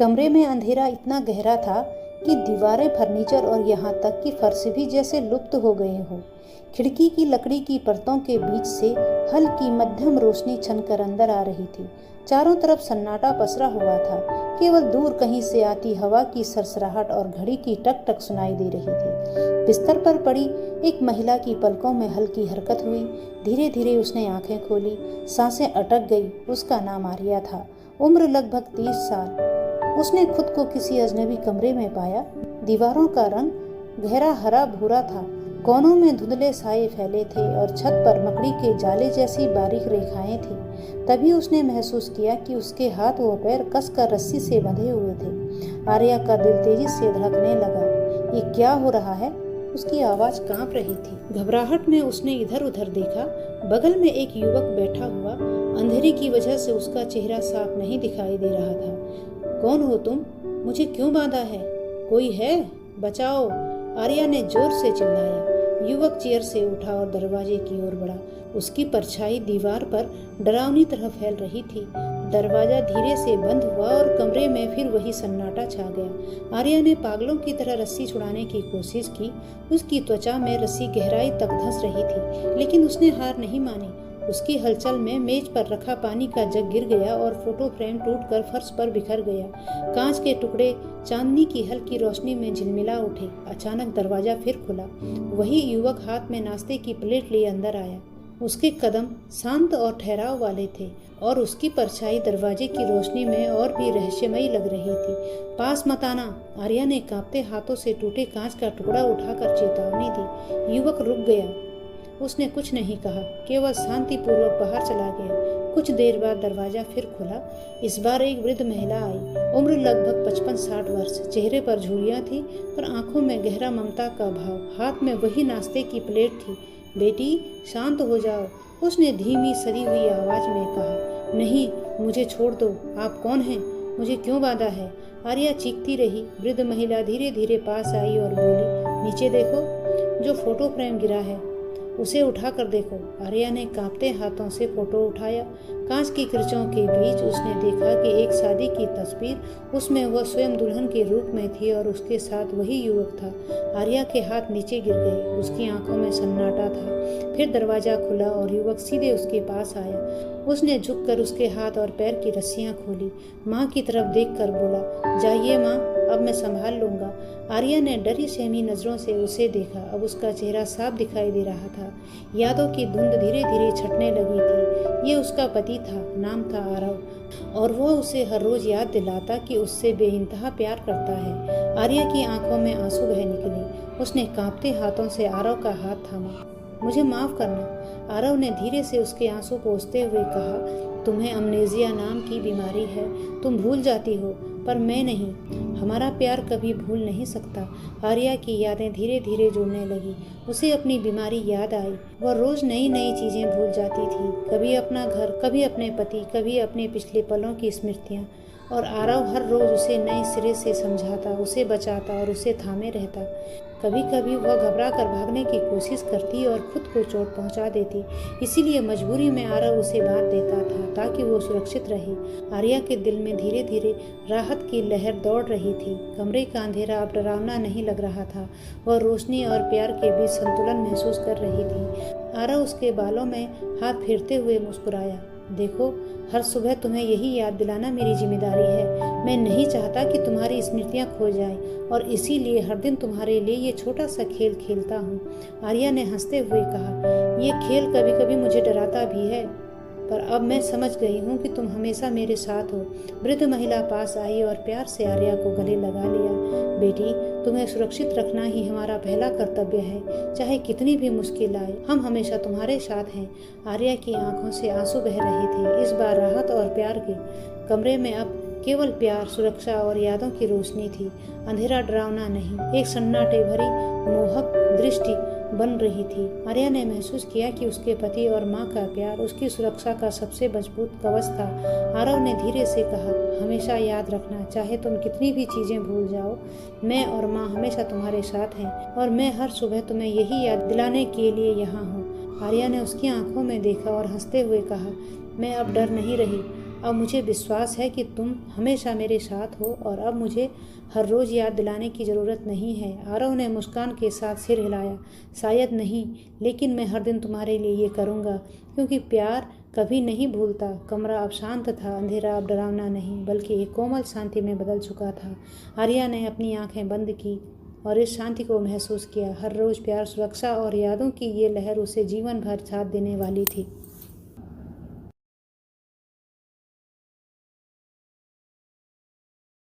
कमरे में अंधेरा इतना गहरा था कि दीवारें, फर्नीचर और यहाँ तक कि फर्श भी जैसे लुप्त हो गए हों। खिड़की की लकड़ी की परतों के बीच से हल्की मध्यम रोशनी छनकर अंदर आ रही थी। चारों तरफ सन्नाटा पसरा हुआ था। केवल दूर कहीं से आती हवा की सरसराहट और घड़ी की टक टक सुनाई दे रही थी। बिस्तर पर पड़ी एक महिला की पलकों में हल्की हरकत हुई। धीरे धीरे उसने आंखें खोली। सांसें अटक गई। उसका नाम आर्या था। उम्र लगभग 30 साल। उसने खुद को किसी अजनबी कमरे में पाया। दीवारों का रंग गहरा हरा भूरा था। कोनों में धुंधले साए फैले थे और छत पर मकड़ी के जाले जैसी बारीक रेखाएं थी। तभी उसने महसूस किया कि उसके हाथ व पैर कसकर रस्सी से बंधे हुए थे। आर्या का दिल तेजी से धड़कने लगा। ये क्या हो रहा है? उसकी आवाज कांप रही थी। घबराहट में उसने इधर उधर देखा। बगल में एक युवक बैठा हुआ। अंधेरे की वजह से उसका चेहरा साफ नहीं दिखाई दे रहा था। कौन हो तुम? मुझे क्यों बांधा है? कोई है? बचाओ! आर्या ने जोर से चिल्लाया। युवक चेयर से उठा और दरवाजे की ओर बढ़ा। उसकी परछाई दीवार पर डरावनी तरह फैल रही थी। दरवाजा धीरे से बंद हुआ और कमरे में फिर वही सन्नाटा छा गया। आर्या ने पागलों की तरह रस्सी छुड़ाने की कोशिश की। उसकी त्वचा में रस्सी गहराई तक धंस रही थी, लेकिन उसने हार नहीं मानी। उसकी हलचल में मेज पर रखा पानी का जग गिर गया और फोटो फ्रेम टूटकर फर्श पर बिखर गया। कांच के टुकड़े चांदनी की हल्की रोशनी में झिलमिला उठे। अचानक दरवाजा फिर खुला। वही युवक हाथ में नाश्ते की प्लेट लिए अंदर आया। उसके कदम शांत और ठहराव वाले थे और उसकी परछाई दरवाजे की रोशनी में और भी रहस्यमयी लग रही थी। पास मत आना! आर्या ने कांपते हाथों से टूटे कांच का टुकड़ा उठाकर चेतावनी दी। युवक रुक गया। उसने कुछ नहीं कहा, केवल शांतिपूर्वक बाहर चला गया। कुछ देर बाद दरवाजा फिर खुला। इस बार एक वृद्ध महिला आई। उम्र लगभग 55-60 वर्ष। चेहरे पर झुर्रियां थी, पर आंखों में गहरा ममता का भाव। हाथ में वही नाश्ते की प्लेट थी। बेटी, शांत हो जाओ, उसने धीमी सड़ी हुई आवाज में कहा। नहीं, मुझे छोड़ दो। आप कौन हैं? मुझे क्यों बांधा है? आर्या चीखती रही। वृद्ध महिला धीरे धीरे पास आई और बोली, नीचे देखो, जो फोटो फ्रेम गिरा है उसे उठा कर देखो। आर्या ने कांपते हाथों से फोटो उठाया। कांच की किरचों के बीच उसने देखा कि एक शादी की तस्वीर, उसमें वह स्वयं दुल्हन के रूप में थी और उसके साथ वही युवक था। आर्या के हाथ नीचे गिर गए। उसकी आंखों में सन्नाटा था। फिर दरवाजा खुला और युवक सीधे उसके पास आया। उसने झुककर उसके हाथ और पैर की रस्सियां खोली। माँ की तरफ देखकर बोला, जाइए माँ, अब मैं संभाल लूंगा। आर्या ने डरी सहमी नजरों से उसे देखा। अब उसका चेहरा साफ दिखाई दे रहा था। यादों की धुंध धीरे धीरे छटने लगी थी। ये उसका पति था, नाम था आरव, और वह उसे हर रोज याद दिलाता कि उससे बेइंतहा प्यार करता है। आर्या की आंखों में आंसू बह निकले। उसने कांपते हाथों से आरव का हाथ थामा। मुझे माफ करना, आरव ने धीरे से उसके आंसू पोंछते हुए कहा। तुम्हें अमनेजिया नाम की बीमारी है, तुम भूल जाती हो, पर मैं नहीं। हमारा प्यार कभी भूल नहीं सकता। आर्या की यादें धीरे धीरे जुड़ने लगी। उसे अपनी बीमारी याद आई। वह रोज नई नई चीजें भूल जाती थी। कभी अपना घर, कभी अपने पति, कभी अपने पिछले पलों की स्मृतियाँ। और आरव हर रोज उसे नए सिरे से समझाता, उसे बचाता और उसे थामे रहता। कभी कभी वह घबरा कर भागने की कोशिश करती और खुद को चोट पहुंचा देती। इसीलिए मजबूरी में आरव उसे बांध देता था ताकि वो सुरक्षित रहे। आर्या के दिल में धीरे धीरे राहत की लहर दौड़ रही थी। कमरे का अंधेरा अब डरावना नहीं लग रहा था। वह रोशनी और प्यार के बीच संतुलन महसूस कर रही थी। आरव उसके बालों में हाथ फेरते हुए मुस्कुराया। देखो, हर सुबह तुम्हें यही याद दिलाना मेरी जिम्मेदारी है। मैं नहीं चाहता कि तुम्हारी स्मृतियां खो जाएं, और इसीलिए हर दिन तुम्हारे लिए ये छोटा सा खेल खेलता हूँ। आर्या ने हंसते हुए कहा, ये खेल कभी कभी मुझे डराता भी है, पर अब मैं समझ गई हूँ कि तुम हमेशा मेरे साथ हो। वृद्ध महिला पास आई और प्यार से आर्या को गले लगा लिया। बेटी, तुम्हें सुरक्षित रखना ही हमारा पहला कर्तव्य है। चाहे कितनी भी मुश्किल आए, हम हमेशा तुम्हारे साथ हैं। आर्या की आंखों से आंसू बह रहे थे। इस बार राहत और प्यार के कमरे में अब केवल प्यार, सुरक्षा और यादों की रोशनी थी। अंधेरा डरावना नहीं, एक सन्नाटे भरी मोहक दृष्टि बन रही थी। आर्या ने महसूस किया कि उसके पति और माँ का प्यार उसकी सुरक्षा का सबसे मजबूत कवच था। आरव ने धीरे से कहा, हमेशा याद रखना, चाहे तुम कितनी भी चीजें भूल जाओ, मैं और माँ हमेशा तुम्हारे साथ हैं, और मैं हर सुबह तुम्हें यही याद दिलाने के लिए यहाँ हूँ। आर्या ने उसकी आंखों में देखा और हंसते हुए कहा, मैं अब डर नहीं रही। अब मुझे विश्वास है कि तुम हमेशा मेरे साथ हो और अब मुझे हर रोज़ याद दिलाने की ज़रूरत नहीं है। आरव ने मुस्कान के साथ सिर हिलाया। शायद नहीं, लेकिन मैं हर दिन तुम्हारे लिए ये करूँगा, क्योंकि प्यार कभी नहीं भूलता। कमरा अब शांत था, अंधेरा अब डरावना नहीं बल्कि एक कोमल शांति में बदल चुका था। आर्या ने अपनी आंखें बंद की और इस शांति को महसूस किया। हर रोज़ प्यार, सुरक्षा और यादों की ये लहर उसे जीवन भर साथ देने वाली थी।